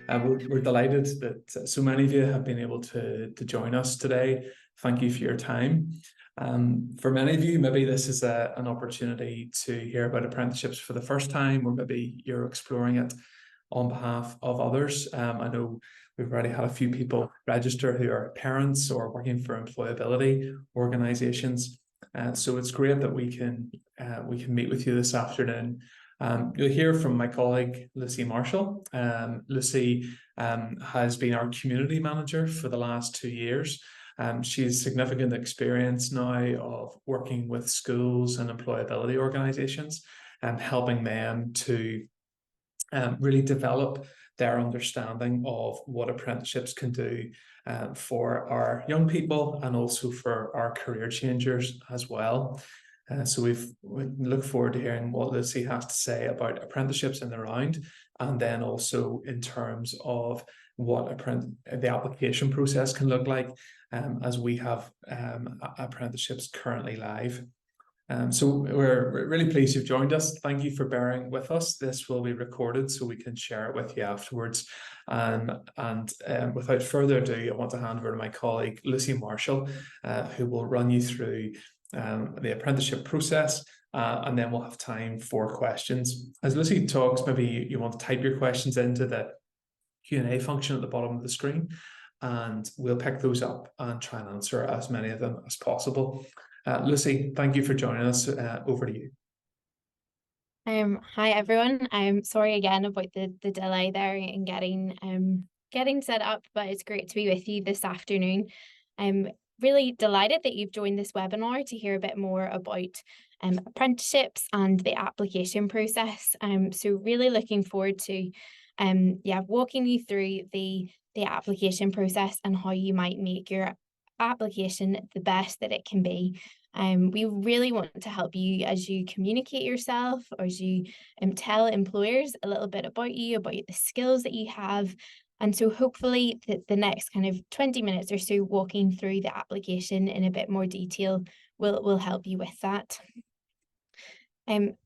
We're delighted that so many of you have been able to join us today. Thank you for your time. For many of you, maybe this is an opportunity to hear about apprenticeships for the first time, or maybe you're exploring it on behalf of others. I know we've already had a few people register who are parents or working for employability organisations. So it's great that we can meet with you this afternoon. You'll hear from my colleague, Lucy Marshall. Lucy has been our community manager for the last 2 years. She has significant experience now of working with schools and employability organisations and helping them to really develop their understanding of what apprenticeships can do for our young people and also for our career changers as well. So we look forward to hearing what Lucy has to say about apprenticeships in the round, and then also in terms of what the application process can look like, as we have apprenticeships currently live. So we're really pleased you've joined us. Thank you for bearing with us. This will be recorded so we can share it with you afterwards. And without further ado, I want to hand over to my colleague, Lucy Marshall, who will run you through the apprenticeship process, and then we'll have time for questions. As Lucy talks, maybe you want to type your questions into the Q&A function at the bottom of the screen, and we'll pick those up and try and answer as many of them as possible. Lucy, thank you for joining us. Over to you. Hi everyone. I'm sorry again about the delay there in getting set up, but it's great to be with you this afternoon. I'm really delighted that you've joined this webinar to hear a bit more about apprenticeships and the application process. So really looking forward to walking you through the application process and how you might make your application the best that it can be. We really want to help you as you communicate yourself, or as you tell employers a little bit about you, about the skills that you have. And so hopefully the next kind of 20 minutes or so walking through the application in a bit more detail will help you with that.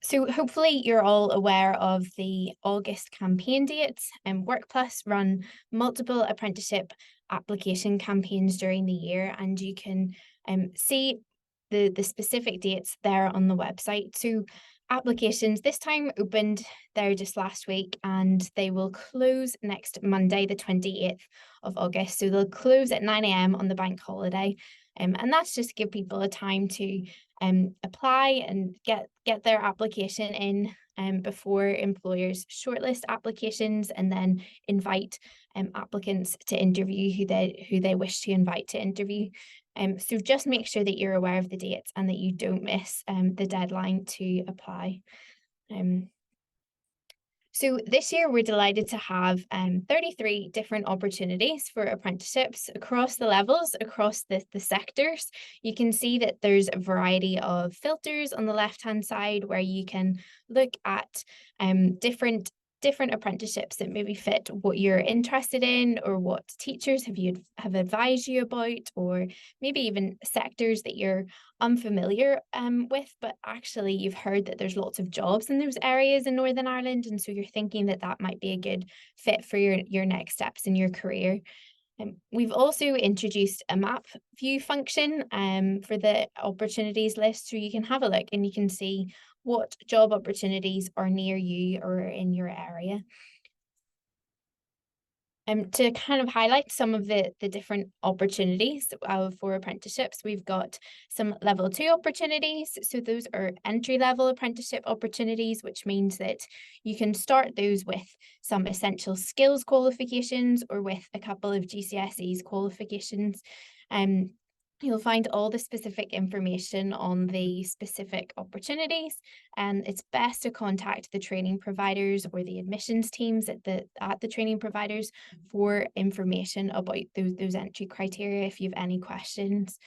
So hopefully you're all aware of the August campaign dates. Workplus run multiple apprenticeship application campaigns during the year, and you can see the specific dates there on the website. So applications this time opened there just last week, and they will close next Monday, the 28th of August. So they'll close at 9 a.m. on the bank holiday. And that's just to give people a time to apply and get their application in before employers shortlist applications and then invite applicants to interview who they wish to invite to interview. So just make sure that you're aware of the dates and that you don't miss the deadline to apply. So this year we're delighted to have 33 different opportunities for apprenticeships across the levels, across the sectors. You can see that there's a variety of filters on the left-hand side where you can look at different apprenticeships that maybe fit what you're interested in, or what teachers have advised you about, or maybe even sectors that you're unfamiliar with, but actually you've heard that there's lots of jobs in those areas in Northern Ireland, and so you're thinking that that might be a good fit for your next steps in your career. We've also introduced a map view function for the opportunities list, so you can have a look and you can see what job opportunities are near you or in your area. To kind of highlight some of the different opportunities for apprenticeships, we've got some level 2 opportunities. So those are entry-level apprenticeship opportunities, which means that you can start those with some essential skills qualifications or with a couple of GCSEs qualifications. You'll find all the specific information on the specific opportunities, and it's best to contact the training providers or the admissions teams at the training providers for information about those entry criteria if you have any questions.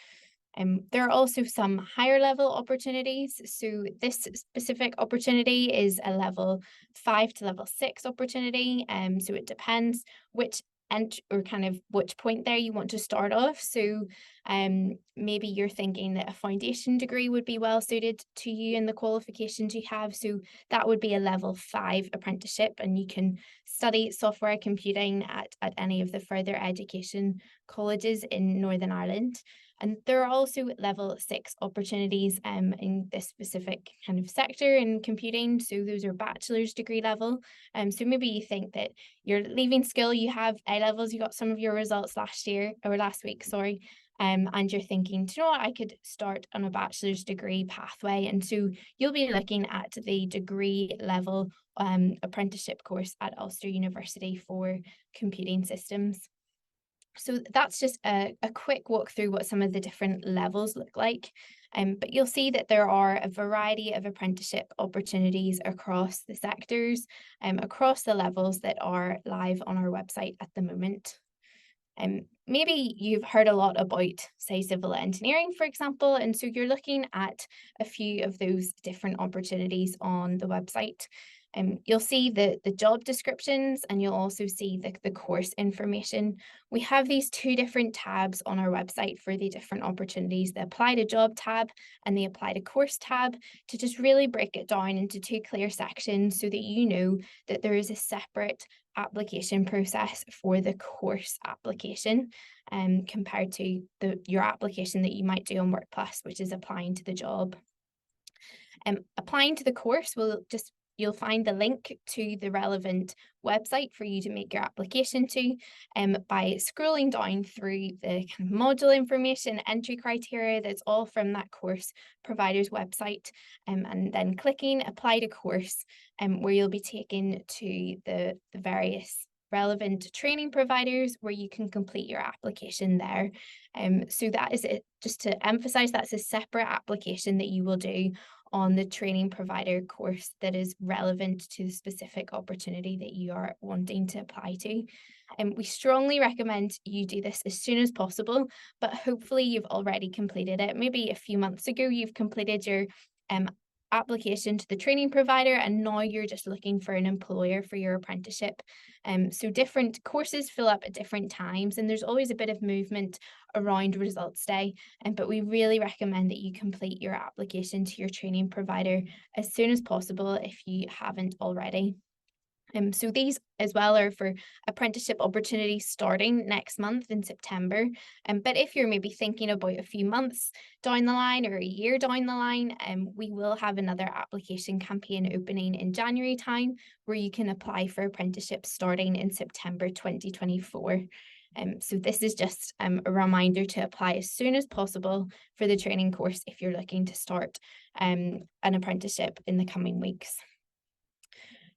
There are also some higher level opportunities. So this specific opportunity is a level 5 to level 6 opportunity. So it depends which or kind of which point there you want to start off. So maybe you're thinking that a foundation degree would be well suited to you and the qualifications you have. So that would be a level 5 apprenticeship, and you can study software computing at any of the further education colleges in Northern Ireland. And there are also level 6 opportunities in this specific kind of sector in computing. So those are bachelor's degree level. So maybe you think that you're leaving school, you have A levels, you got some of your results last week, sorry. And you're thinking, do you know what, I could start on a bachelor's degree pathway. And so you'll be looking at the degree level apprenticeship course at Ulster University for computing systems. So that's just a quick walk through what some of the different levels look like. But you'll see that there are a variety of apprenticeship opportunities across the sectors, across the levels that are live on our website at the moment. Maybe you've heard a lot about, say, civil engineering, for example, and so you're looking at a few of those different opportunities on the website. You'll see the job descriptions, and you'll also see the course information. We have these 2 different tabs on our website for the different opportunities, the Apply to Job tab and the Apply to Course tab, to just really break it down into 2 clear sections so that you know that there is a separate application process for the course application compared to your application that you might do on Workplus, which is applying to the job. Applying to the course you'll find the link to the relevant website for you to make your application to by scrolling down through the kind of module information, entry criteria that's all from that course provider's website, and then clicking Apply to Course, where you'll be taken to the various relevant training providers where you can complete your application there. So that is it. Just to emphasize, that's a separate application that you will do on the training provider course that is relevant to the specific opportunity that you are wanting to apply to. And we strongly recommend you do this as soon as possible, but hopefully you've already completed it. Maybe a few months ago you've completed your application to the training provider, and now you're just looking for an employer for your apprenticeship. So different courses fill up at different times, and there's always a bit of movement around results day. But we really recommend that you complete your application to your training provider as soon as possible if you haven't already. So these as well are for apprenticeship opportunities starting next month in September. But if you're maybe thinking about a few months down the line or a year down the line, we will have another application campaign opening in January time where you can apply for apprenticeships starting in September 2024. So this is just a reminder to apply as soon as possible for the training course if you're looking to start an apprenticeship in the coming weeks.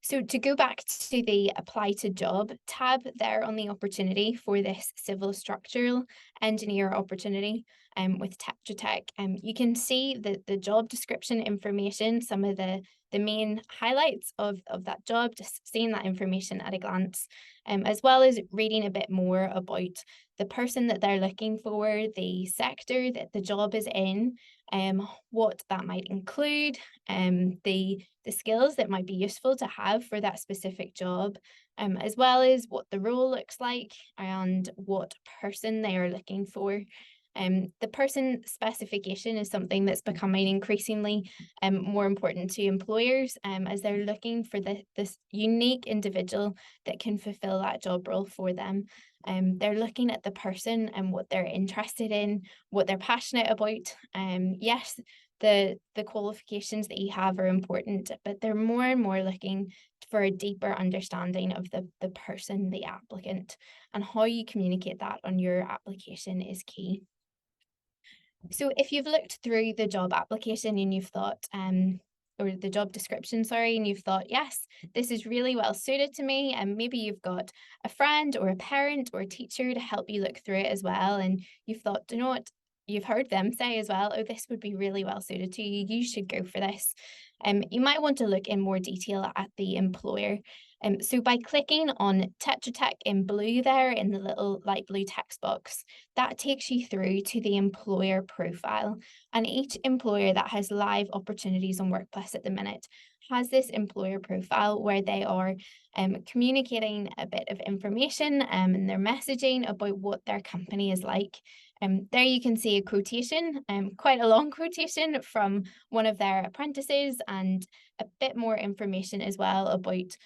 So to go back to the Apply to Job tab there on the opportunity for this civil structural engineer opportunity with Tetra Tech, you can see the job description information, some of the main highlights of that job, just seeing that information at a glance, as well as reading a bit more about the person that they're looking for, the sector that the job is in, what that might include, the skills that might be useful to have for that specific job, as well as what the role looks like and what person they are looking for. The person specification is something that's becoming increasingly more important to employers as they're looking for this unique individual that can fulfill that job role for them. They're looking at the person and what they're interested in, what they're passionate about. Yes, the qualifications that you have are important, but they're more and more looking for a deeper understanding of the person, the applicant, and how you communicate that on your application is key. So if you've looked through the job application and you've thought, or the job description, sorry, and you've thought, yes, this is really well suited to me, and maybe you've got a friend or a parent or a teacher to help you look through it as well, and you've thought, you know what, you've heard them say as well, oh, this would be really well suited to you, you should go for this. You might want to look in more detail at the employer. So by clicking on Tetra Tech in blue there in the little light blue text box, that takes you through to the employer profile. And each employer that has live opportunities on Workplus at the minute has this employer profile where they are communicating a bit of information and their messaging about what their company is like. There you can see a quotation, quite a long quotation from one of their apprentices, and a bit more information as well about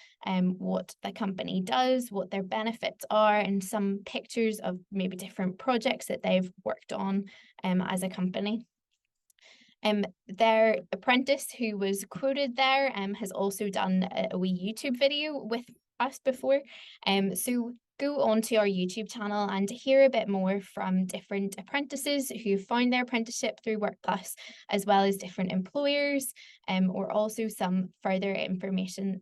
what the company does, what their benefits are, and some pictures of maybe different projects that they've worked on as a company. Their apprentice who was quoted there has also done a wee YouTube video with us before. So go onto our YouTube channel and hear a bit more from different apprentices who found their apprenticeship through Workplus, as well as different employers, or also some further information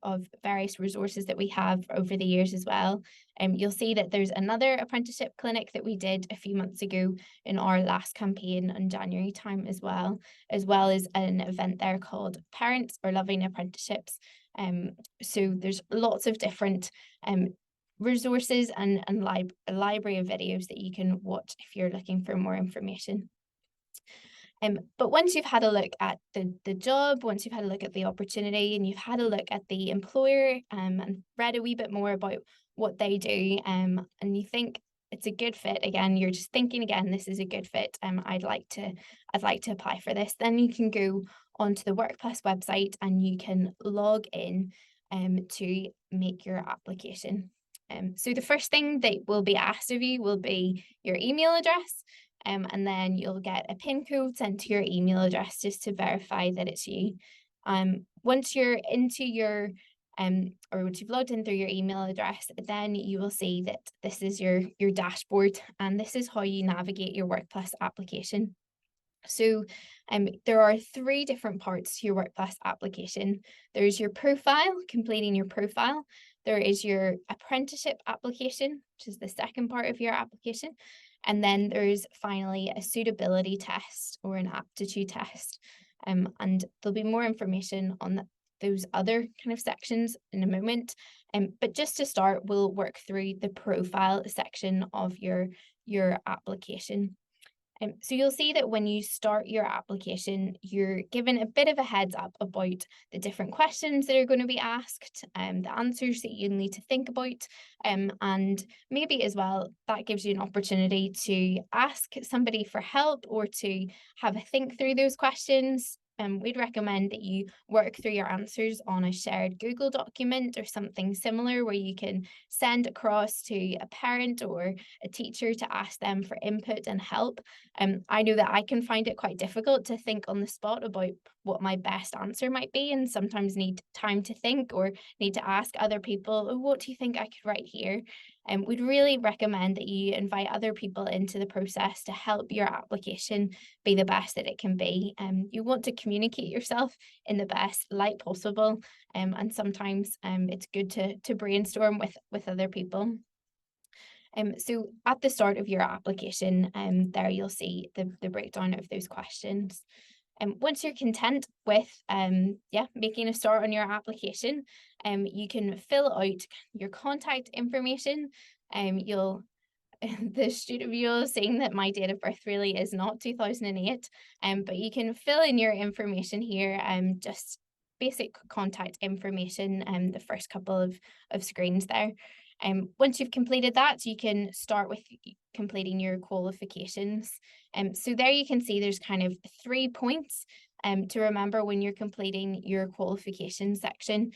of various resources that we have over the years as well. You'll see that there's another apprenticeship clinic that we did a few months ago in our last campaign in January time as well as an event there called Parents or Loving Apprenticeships. So there's lots of different resources and a library of videos that you can watch if you're looking for more information. But once you've had a look at the job, once you've had a look at the opportunity, and you've had a look at the employer and read a wee bit more about what they do, and you think it's a good fit, again, you're just thinking again, this is a good fit, I'd like to apply for this, then you can go onto the Workplus website and you can log in to make your application. So the first thing that will be asked of you will be your email address, and then you'll get a PIN code sent to your email address just to verify that it's you. Once you're into your or once you've logged in through your email address, then you will see that this is your dashboard, and this is how you navigate your Workplus application. So there are 3 different parts to your Workplus application. There's your profile, completing your profile. There is your apprenticeship application, which is the second part of your application. And then there's finally a suitability test or an aptitude test. And there'll be more information on those other kind of sections in a moment. But just to start, we'll work through the profile section of your application. So you'll see that when you start your application, you're given a bit of a heads up about the different questions that are going to be asked, the answers that you need to think about, and maybe as well, that gives you an opportunity to ask somebody for help or to have a think through those questions. We'd recommend that you work through your answers on a shared Google document or something similar where you can send across to a parent or a teacher to ask them for input and help. I know that I can find it quite difficult to think on the spot about what my best answer might be, and sometimes need time to think or need to ask other people, oh, what do you think I could write here? We'd really recommend that you invite other people into the process to help your application be the best that it can be. You want to communicate yourself in the best light possible, and sometimes it's good to brainstorm with other people. So at the start of your application, there you'll see the breakdown of those questions. Once you're content with making a start on your application, you can fill out your contact information. The student viewer saying that my date of birth really is not 2008, but you can fill in your information here, just basic contact information, the first couple of screens there. Once you've completed that, you can start with completing your qualifications. So there you can see there's kind of 3 points to remember when you're completing your qualification section.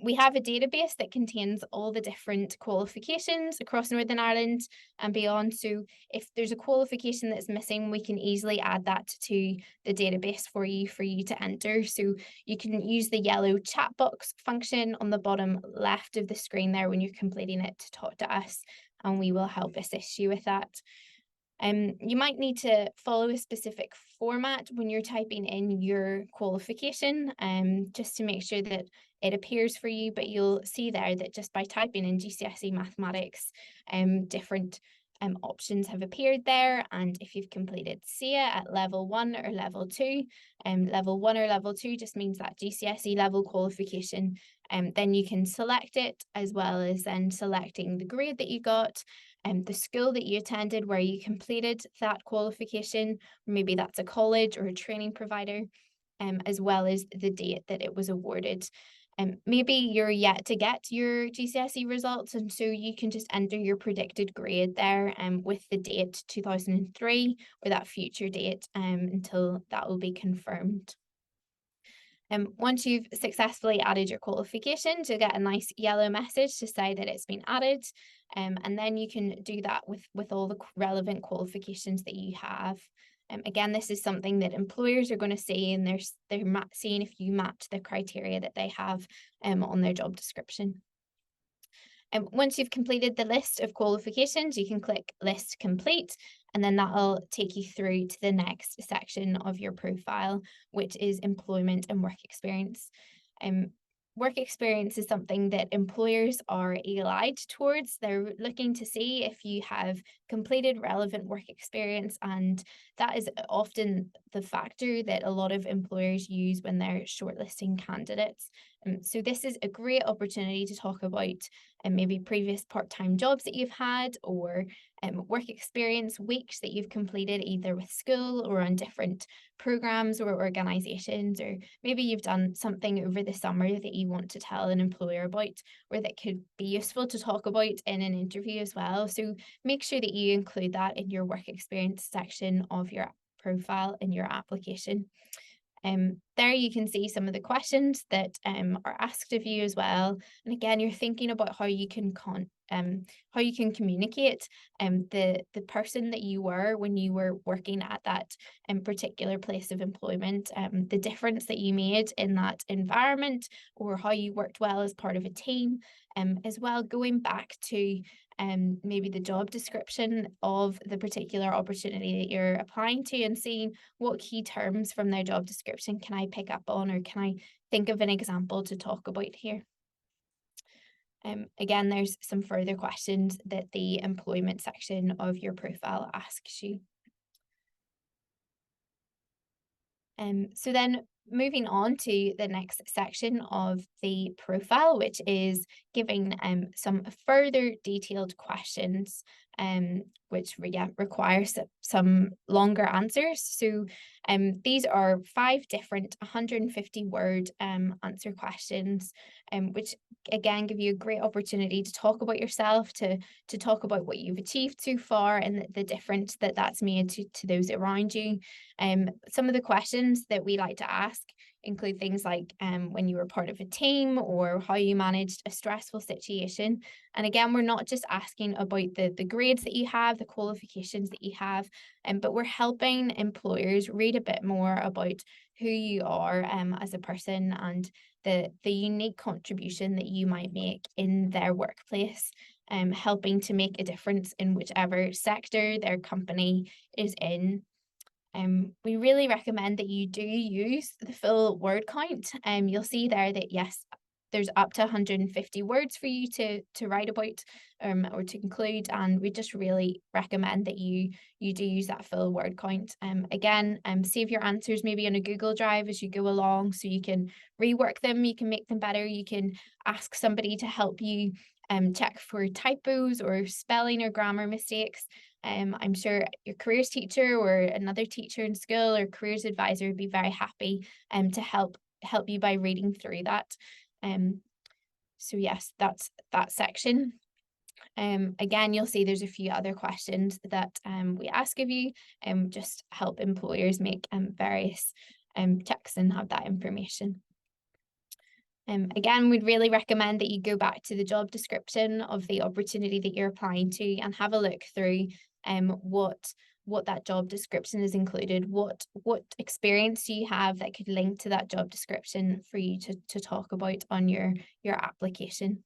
We have a database that contains all the different qualifications across Northern Ireland and beyond. So if there's a qualification that's missing, we can easily add that to the database for you to enter. So you can use the yellow chat box function on the bottom left of the screen there when you're completing it to talk to us, and we will help assist you with that. You might need to follow a specific format when you're typing in your qualification, just to make sure that it appears for you, but you'll see there that just by typing in GCSE mathematics, different options have appeared there, and if you've completed SEA at level 1 or level 2, level 1 or level 2 just means that GCSE level qualification, then you can select it, as well as then selecting the grade that you got, the school that you attended where you completed that qualification, maybe that's a college or a training provider, as well as the date that it was awarded. Maybe you're yet to get your GCSE results, and so you can just enter your predicted grade there with the date 2003 or that future date until that will be confirmed. Once you've successfully added your qualifications, you'll get a nice yellow message to say that it's been added, and then you can do that with all the relevant qualifications that you have. Again, this is something that employers are going to see, and they're seeing if you match the criteria that they have on their job description. Once you've completed the list of qualifications, you can click List Complete, and then that'll take you through to the next section of your profile, which is employment and work experience. Work experience is something that employers are allied towards. They're looking to see if you have completed relevant work experience, and that is often the factor that a lot of employers use when they're shortlisting candidates. So this is a great opportunity to talk about maybe previous part-time jobs that you've had, or work experience weeks that you've completed either with school or on different programs or organizations, or maybe you've done something over the summer that you want to tell an employer about, or that could be useful to talk about in an interview as well. So make sure that you include that in your work experience section of your profile in your application. There you can see some of the questions that are asked of you as well. And again, you're thinking about how you can communicate the person that you were when you were working at that particular place of employment, the difference that you made in that environment, or how you worked well as part of a team, as well going back to maybe the job description of the particular opportunity that you're applying to, and seeing what key terms from their job description can I pick up on, or can I think of an example to talk about here. Again, there's some further questions that the employment section of your profile asks you. So then moving on to the next section of the profile, which is giving some further detailed questions, which requires some longer answers. So these are 5 different 150-word answer questions, which again give you a great opportunity to talk about yourself, to talk about what you've achieved so far, and the difference that that's made to those around you. Some of the questions that we like to ask include things like when you were part of a team, or how you managed a stressful situation. And again, we're not just asking about the grades that you have, the qualifications that you have, but we're helping employers read a bit more about who you are as a person, and the unique contribution that you might make in their workplace, helping to make a difference in whichever sector their company is in. We really recommend that you do use the full word count. You'll see there that yes, there's up to 150 words for you to write about or to include, and we just really recommend that you do use that full word count. Again, save your answers maybe on a Google Drive as you go along, so you can rework them, you can make them better, you can ask somebody to help you check for typos or spelling or grammar mistakes. I'm sure your careers teacher or another teacher in school or careers advisor would be very happy to help you by reading through that. So yes, that's that section. Again, you'll see there's a few other questions that we ask of you, just help employers make various checks and have that information. Again, we'd really recommend that you go back to the job description of the opportunity that you're applying to and have a look through what that job description is included, what experience do you have that could link to that job description for you to talk about on your application.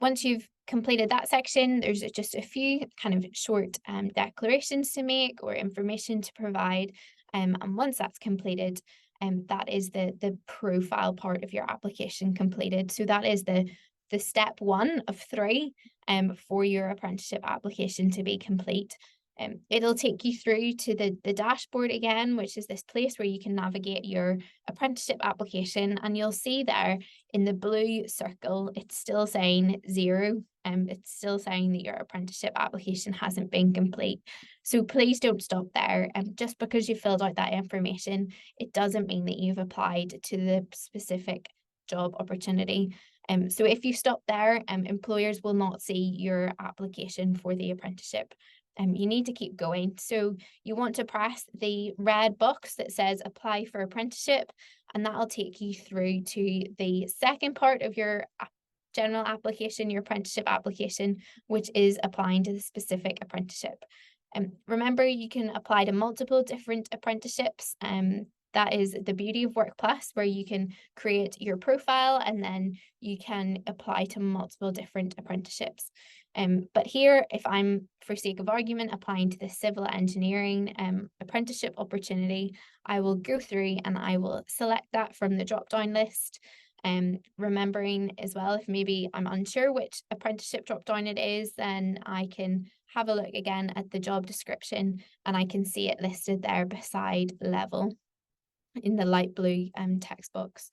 Once you've completed that section, there's just a few kind of short declarations to make or information to provide, and once that's completed, that is the profile part of your application completed. So that is the the step 1 of 3 for your apprenticeship application to be complete. It'll take you through to the dashboard again, which is this place where you can navigate your apprenticeship application, and you'll see there in the blue circle, it's still saying 0. It's still saying that your apprenticeship application hasn't been complete. So please don't stop there. Just because you filled out that information, it doesn't mean that you've applied to the specific job opportunity. So if you stop there, employers will not see your application for the apprenticeship. You need to keep going. So you want to press the red box that says apply for apprenticeship, and that'll take you through to the second part of your general application, your apprenticeship application, which is applying to the specific apprenticeship. Remember, you can apply to multiple different apprenticeships. That is the beauty of Workplus, where you can create your profile and then you can apply to multiple different apprenticeships. But here, if I'm, for sake of argument, applying to the civil engineering apprenticeship opportunity, I will go through and I will select that from the drop-down list. Remembering as well, if maybe I'm unsure which apprenticeship drop-down it is, then I can have a look again at the job description and I can see it listed there beside level in the light blue text box.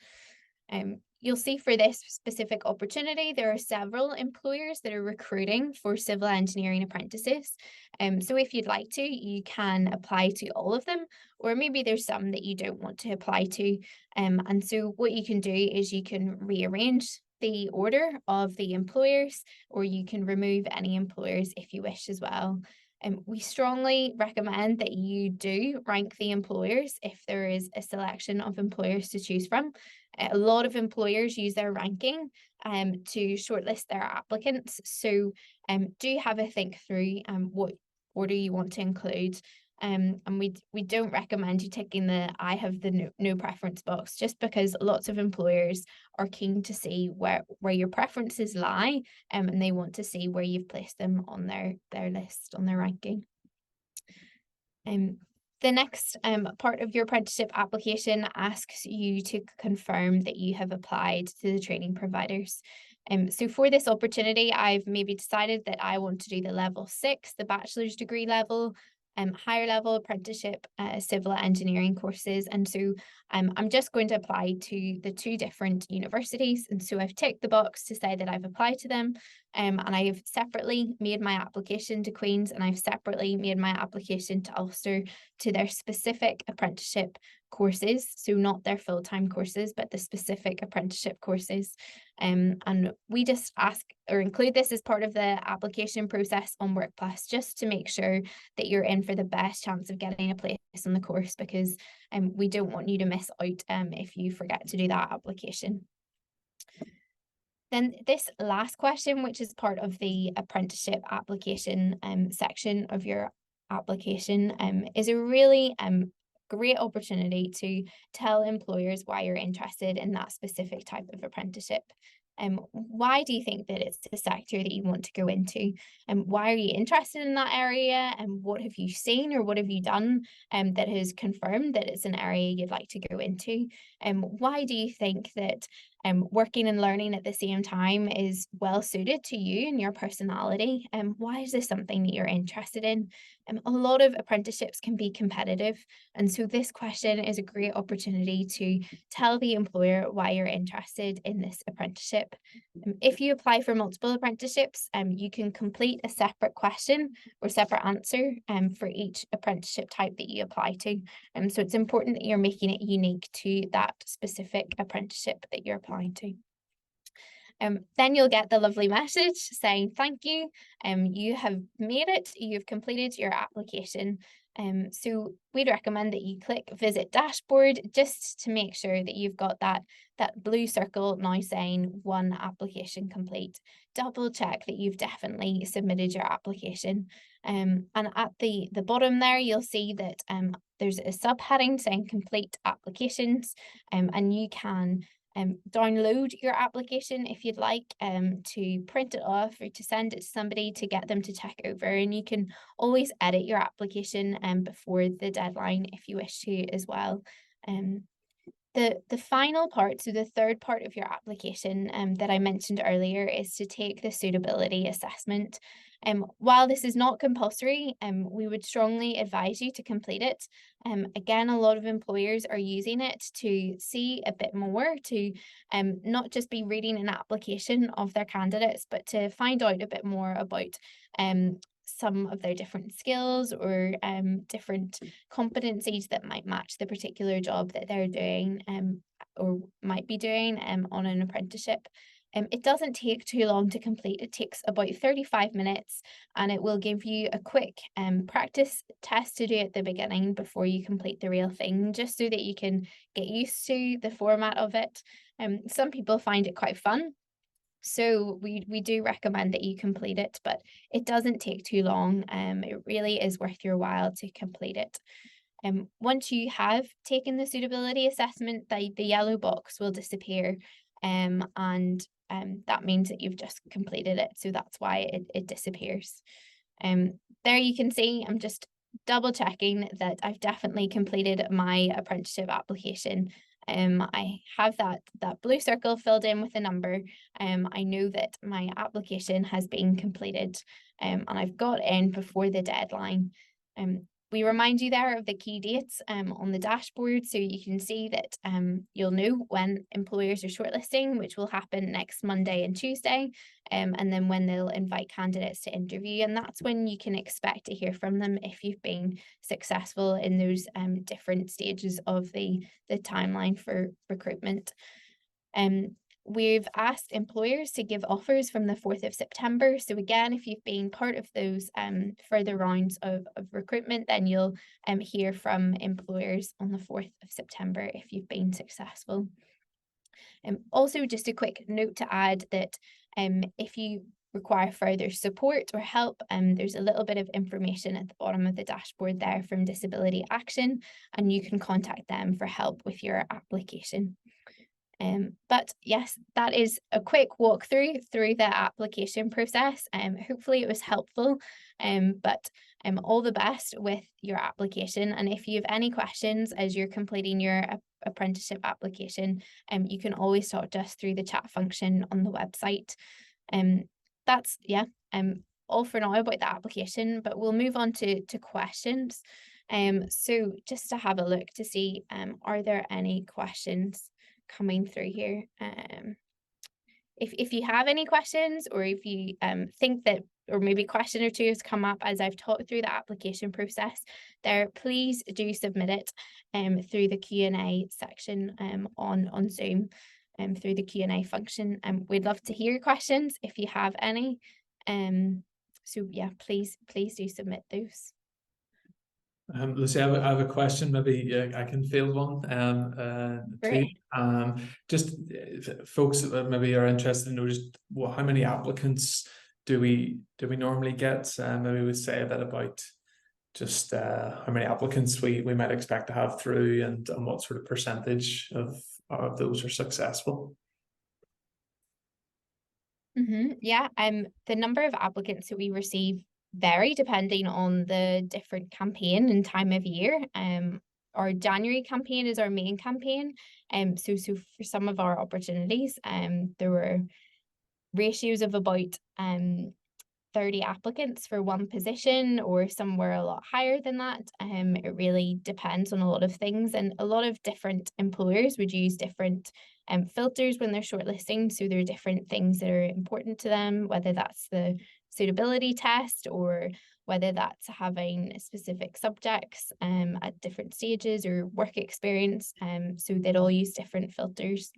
You'll see for this specific opportunity, there are several employers that are recruiting for civil engineering apprentices. So if you'd like to, you can apply to all of them, or maybe there's some that you don't want to apply to. And so what you can do is you can rearrange the order of the employers, or you can remove any employers if you wish as well. We strongly recommend that you do rank the employers if there is a selection of employers to choose from. A lot of employers use their ranking to shortlist their applicants. So do have a think through what order you want to include. And we don't recommend you ticking the I have the no preference box, just because lots of employers are keen to see where your preferences lie, and they want to see where you've placed them on their list, on their ranking. The next part of your apprenticeship application asks you to confirm that you have applied to the training providers. So for this opportunity, I've maybe decided that I want to do the level 6, the bachelor's degree level, higher level apprenticeship civil engineering courses. And so I'm just going to apply to the 2 different universities. And so I've ticked the box to say that I've applied to them. And I've separately made my application to Queen's, and I've separately made my application to Ulster to their specific apprenticeship courses. So not their full-time courses, but the specific apprenticeship courses. And we just ask or include this as part of the application process on Workplus, just to make sure that you're in for the best chance of getting a place on the course, because we don't want you to miss out if you forget to do that application. Then this last question, which is part of the apprenticeship application section of your application, is a really great opportunity to tell employers why you're interested in that specific type of apprenticeship. Why do you think that it's a sector that you want to go into? Why are you interested in that area? And what have you seen or what have you done that has confirmed that it's an area you'd like to go into? Why do you think that working and learning at the same time is well suited to you and your personality? Why is this something that you're interested in? A lot of apprenticeships can be competitive, and so this question is a great opportunity to tell the employer why you're interested in this apprenticeship. If you apply for multiple apprenticeships, you can complete a separate question or separate answer for each apprenticeship type that you apply to. So it's important that you're making it unique to that specific apprenticeship that you're applying to. Then you'll get the lovely message saying thank you. You have made it, you've completed your application. So we'd recommend that you click visit dashboard, just to make sure that you've got that blue circle now saying 1 application complete. Double check that you've definitely submitted your application. And at the bottom there, you'll see that there's a subheading saying complete applications, and you can download your application if you'd like, to print it off or to send it to somebody to get them to check over. And you can always edit your application before the deadline if you wish to as well. The final part, so the third part of your application that I mentioned earlier, is to take the suitability assessment. While this is not compulsory, we would strongly advise you to complete it. Again, a lot of employers are using it to see a bit more, to not just be reading an application of their candidates, but to find out a bit more about some of their different skills or different competencies that might match the particular job that they're doing or might be doing on an apprenticeship. It doesn't take too long to complete. It takes about 35 minutes, and it will give you a quick practice test to do at the beginning before you complete the real thing, just so that you can get used to the format of it. Some people find it quite fun, so we do recommend that you complete it, but it doesn't take too long. It really is worth your while to complete it. Once you have taken the suitability assessment, the yellow box will disappear, and that means that you've just completed it. So that's why it disappears. There you can see, I'm just double checking that I've definitely completed my apprenticeship application. I have that blue circle filled in with a number. I know that my application has been completed, and I've got in before the deadline. We remind you there of the key dates on the dashboard, so you can see that you'll know when employers are shortlisting, which will happen next Monday and Tuesday, and then when they'll invite candidates to interview, and that's when you can expect to hear from them if you've been successful in those different stages of the timeline for recruitment. We've asked employers to give offers from the 4th of September. So again, if you've been part of those further rounds of recruitment, then you'll hear from employers on the 4th of September if you've been successful. Also, just a quick note to add that if you require further support or help, there's a little bit of information at the bottom of the dashboard there from Disability Action, and you can contact them for help with your application. But yes, that is a quick walkthrough through the application process. Hopefully it was helpful, but all the best with your application. And if you have any questions as you're completing your apprenticeship application, you can always talk to us through the chat function on the website. That's all for now about the application, but we'll move on to questions. So just to have a look to see, are there any questions coming through here? If you have any questions, or if you think that, or maybe a question or two has come up as I've talked through the application process there, please do submit it through the Q&A section on Zoom, through the Q&A function. We'd love to hear your questions if you have any. So yeah, please do submit those. Lucy, I have a question. Maybe I can field one too. Just folks that maybe are interested in know just how many applicants do we normally get? Maybe we say a bit about just how many applicants we might expect to have through, and what sort of percentage of those are successful. Yeah, the number of applicants that we receive vary depending on the different campaign and time of year. Our January campaign is our main campaign. So for some of our opportunities, there were ratios of about 30 applicants for one position, or some were a lot higher than that. It really depends on a lot of things, and a lot of different employers would use different filters when they're shortlisting. So there are different things that are important to them, whether that's the suitability test, or whether that's having specific subjects at different stages, or work experience. So they'd all use different filters.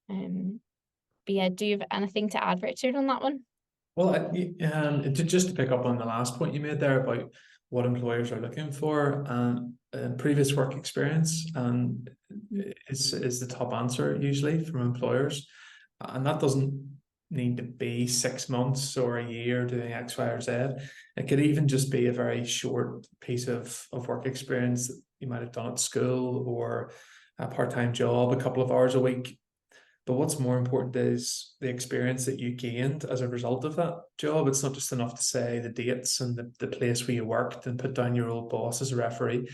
But yeah, do you have anything to add, Richard, on that one? Well, just to pick up on the last point you made there about what employers are looking for, and previous work experience is the top answer usually from employers, and that doesn't need to be 6 months or a year doing X, Y, or Z. It could even just be a very short piece of work experience that you might have done at school, or a part-time job, a couple of hours a week. But what's more important is the experience that you gained as a result of that job. It's not just enough to say the dates and the place where you worked and put down your old boss as a referee.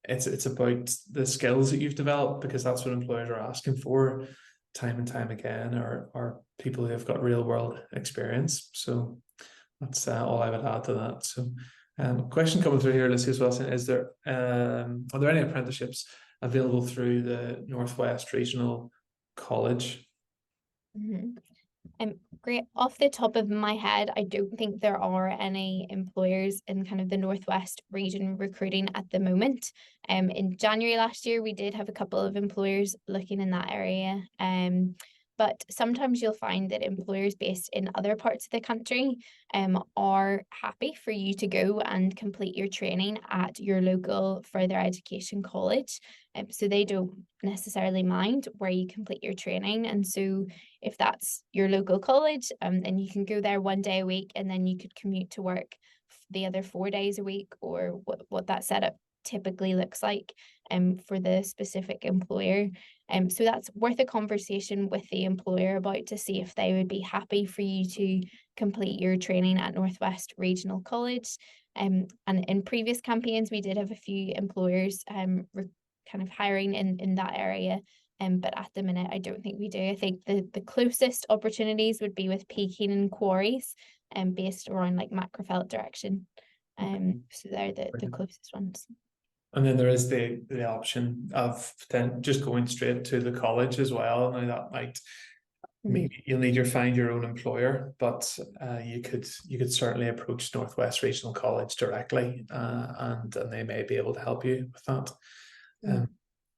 it's about the skills that you've developed, because that's what employers are asking for time and time again, are people who have got real world experience. So that's all I would add to that. So, question coming through here, Lucy, as well, saying, are there any apprenticeships available through the Northwest Regional College? Mhm. Great. Off the top of my head, I don't think there are any employers in kind of the Northwest region recruiting at the moment. In January last year, we did have a couple of employers looking in that area. But sometimes you'll find that employers based in other parts of the country are happy for you to go and complete your training at your local further education college. So they don't necessarily mind where you complete your training. And so if that's your local college, then you can go there 1 day a week, and then you could commute to work the other 4 days a week, or what that setup typically looks like for the specific employer. So that's worth a conversation with the employer about, to see if they would be happy for you to complete your training at Northwest Regional College. And in previous campaigns, we did have a few employers kind of hiring in that area. But at the minute, I don't think we do. I think the closest opportunities would be with Peking and Quarries, based around like Macrofelt direction. So they're the closest ones. And then there is the option of then just going straight to the college as well. Now that might, maybe you'll need to find your own employer, but you could certainly approach Northwest Regional College directly, and they may be able to help you with that.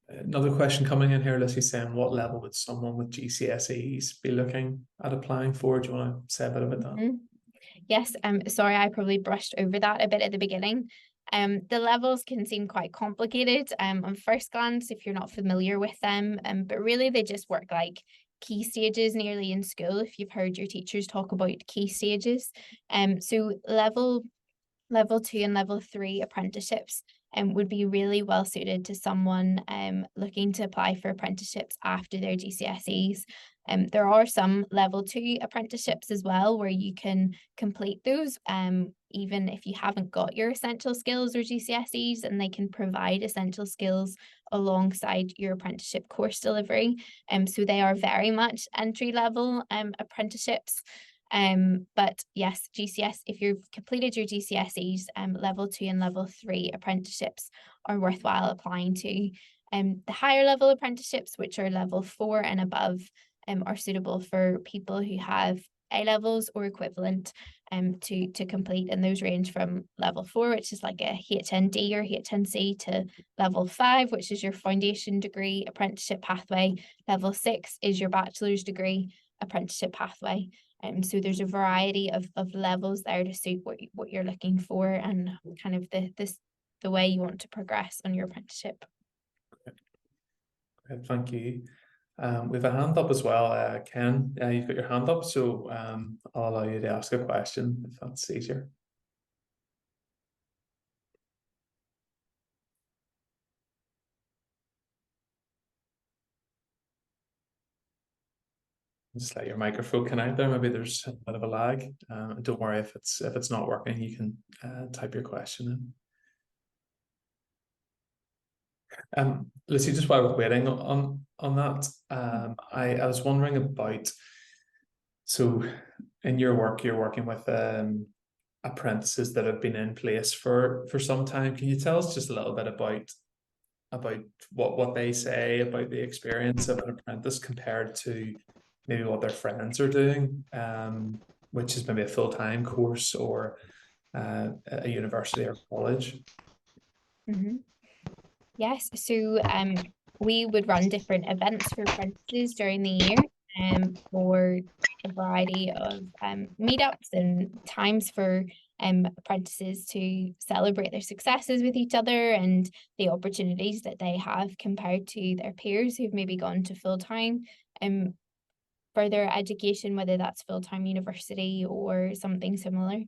Another question coming in here, Lucy, saying, what level would someone with GCSEs be looking at applying for? Do you want to say a bit about that? Yes, sorry, I probably brushed over that a bit at the beginning. The levels can seem quite complicated on first glance if you're not familiar with them, but really they just work like key stages nearly in school, if you've heard your teachers talk about key stages. So level 2 and level 3 apprenticeships would be really well suited to someone looking to apply for apprenticeships after their GCSEs. There are some level 2 apprenticeships as well, where you can complete those even if you haven't got your essential skills or GCSEs, and they can provide essential skills alongside your apprenticeship course delivery. So they are very much entry level apprenticeships. But yes, if you've completed your GCSEs, level 2 and level 3 apprenticeships are worthwhile applying to. The higher level apprenticeships, which are level 4 and above, are suitable for people who have A levels or equivalent to complete, and those range from level 4, which is like a HND or HNC, to level 5, which is your foundation degree apprenticeship pathway. Level 6 is your bachelor's degree apprenticeship pathway. So there's a variety of levels there to suit what you're looking for, and kind of the way you want to progress on your apprenticeship. Great, thank you. We have a hand up as well, Ken. You've got your hand up, so I'll allow you to ask a question if that's easier. Just let your microphone connect there. Maybe there's a bit of a lag. Don't worry if it's not working. You can type your question in. Lucy, just while we're waiting on that, I was wondering about, so in your work, you're working with apprentices that have been in place for some time. Can you tell us just a little bit about what they say about the experience of an apprentice compared to maybe what their friends are doing, which is maybe a full-time course or a university or college? Yes, so we would run different events for apprentices during the year, for a variety of meetups and times for apprentices to celebrate their successes with each other and the opportunities that they have compared to their peers who've maybe gone to full-time further education, whether that's full-time university or something similar.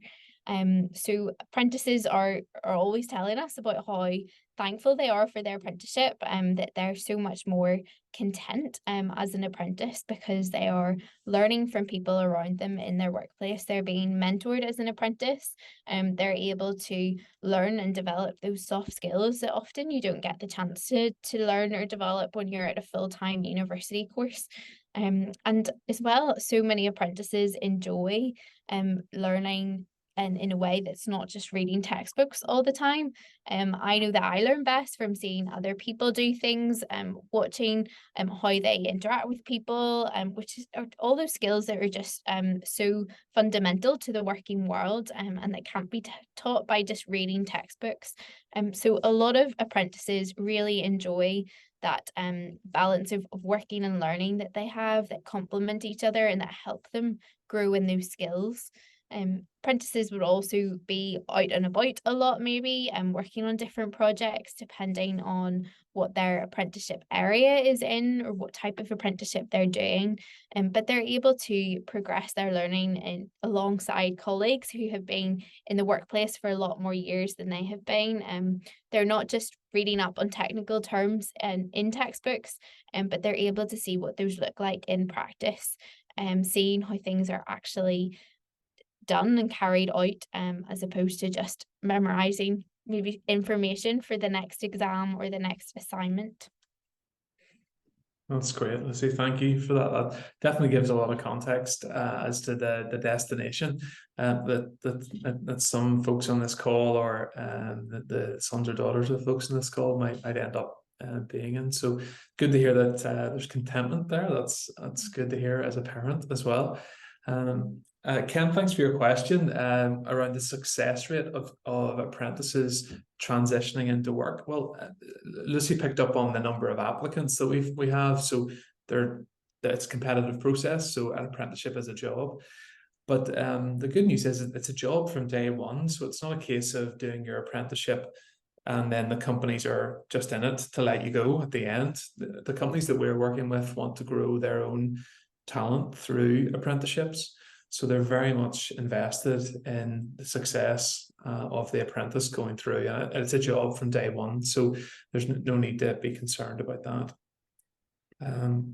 So apprentices are always telling us about how thankful they are for their apprenticeship, that they're so much more content as an apprentice, because they are learning from people around them in their workplace. They're being mentored as an apprentice, they're able to learn and develop those soft skills that often you don't get the chance to learn or develop when you're at a full-time university course. And as well, so many apprentices enjoy learning and in a way that's not just reading textbooks all the time. I know that I learn best from seeing other people do things, watching how they interact with people, which is all those skills that are just so fundamental to the working world, and that can't be taught by just reading textbooks. So a lot of apprentices really enjoy that balance of working and learning that they have, that complement each other and that help them grow in those skills. Apprentices would also be out and about a lot, maybe, and working on different projects depending on what their apprenticeship area is in or what type of apprenticeship they're doing. But they're able to progress their learning alongside colleagues who have been in the workplace for a lot more years than they have been. They're not just reading up on technical terms and in textbooks, but they're able to see what those look like in practice, seeing how things are actually done and carried out, as opposed to just memorizing maybe information for the next exam or the next assignment. That's great, Lucy. Thank you for that. That definitely gives a lot of context as to the destination that some folks on this call, or the sons or daughters of folks on this call might end up being in. So good to hear that there's contentment there. That's good to hear as a parent as well. Ken, thanks for your question around the success rate of apprentices transitioning into work. Well, Lucy picked up on the number of applicants that we have, so it's a competitive process. So an apprenticeship is a job, but the good news is it's a job from day one. So it's not a case of doing your apprenticeship and then the companies are just in it to let you go at the end. The companies that we're working with want to grow their own talent through apprenticeships. So they're very much invested in the success of the apprentice going through. And it's a job from day one. So there's no need to be concerned about that.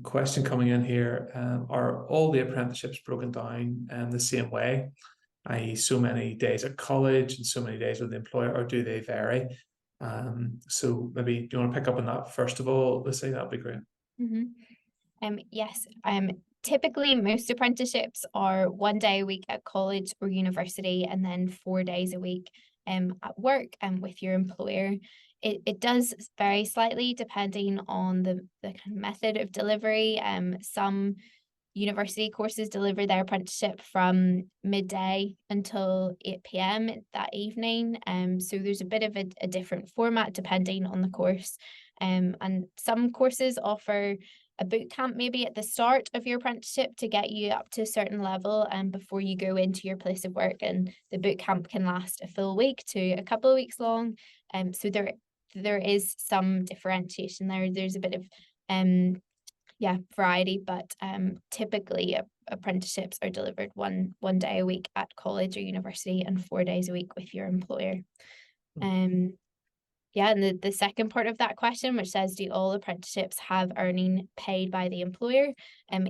Question coming in here, are all the apprenticeships broken down the same way, i.e. so many days at college and so many days with the employer, or do they vary? So maybe do you want to pick up on that first of all, Lucy? That'd be great. Yes. Typically, most apprenticeships are 1 day a week at college or university, and then 4 days a week at work and with your employer. It does vary slightly depending on the kind of method of delivery. Some university courses deliver their apprenticeship from midday until 8 p.m. that evening. So there's a bit of a different format depending on the course. And some courses offer a boot camp maybe at the start of your apprenticeship to get you up to a certain level and before you go into your place of work, and the boot camp can last a full week to a couple of weeks long. So there is some differentiation there. There's a bit of variety, but typically apprenticeships are delivered one day a week at college or university and 4 days a week with your employer. And the second part of that question, which says, do all apprenticeships have earning paid by the employer?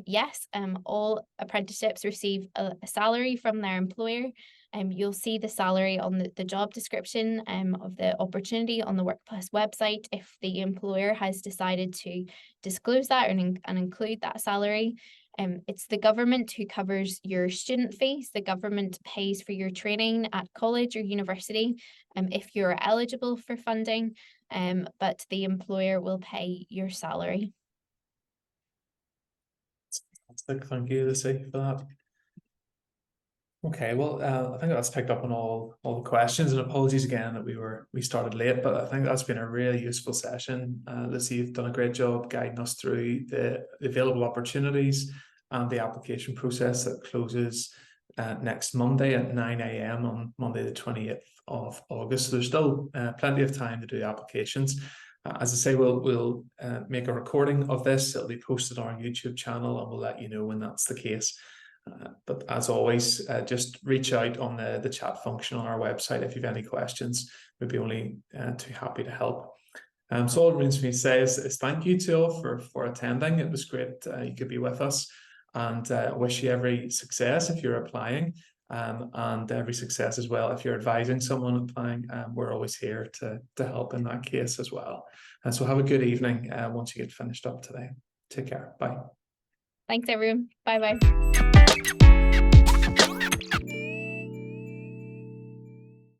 Yes, all apprenticeships receive a salary from their employer. You'll see the salary on the job description of the opportunity on the Workplus website if the employer has decided to disclose that and include that salary. It's the government who covers your student fees. The government pays for your training at college or university if you're eligible for funding, but the employer will pay your salary. Thank you, Lucy, for that. Okay, well, I think that's picked up on all the questions, and apologies again that we started late, but I think that's been a really useful session. Lucy, you've done a great job guiding us through the available opportunities and the application process that closes next Monday at 9 a.m. on Monday the 28th of August. So there's still plenty of time to do applications. As I say, we'll make a recording of this. It'll be posted on our YouTube channel, and we'll let you know when that's the case. But as always, just reach out on the chat function on our website if you have any questions. We'd be only too happy to help. So all it remains for me to say is thank you to you all for attending. It was great you could be with us, and wish you every success if you're applying, and every success as well if you're advising someone applying. We're always here to help in that case as well. And so have a good evening once you get finished up today. Take care. Bye. Thanks, everyone. Bye bye.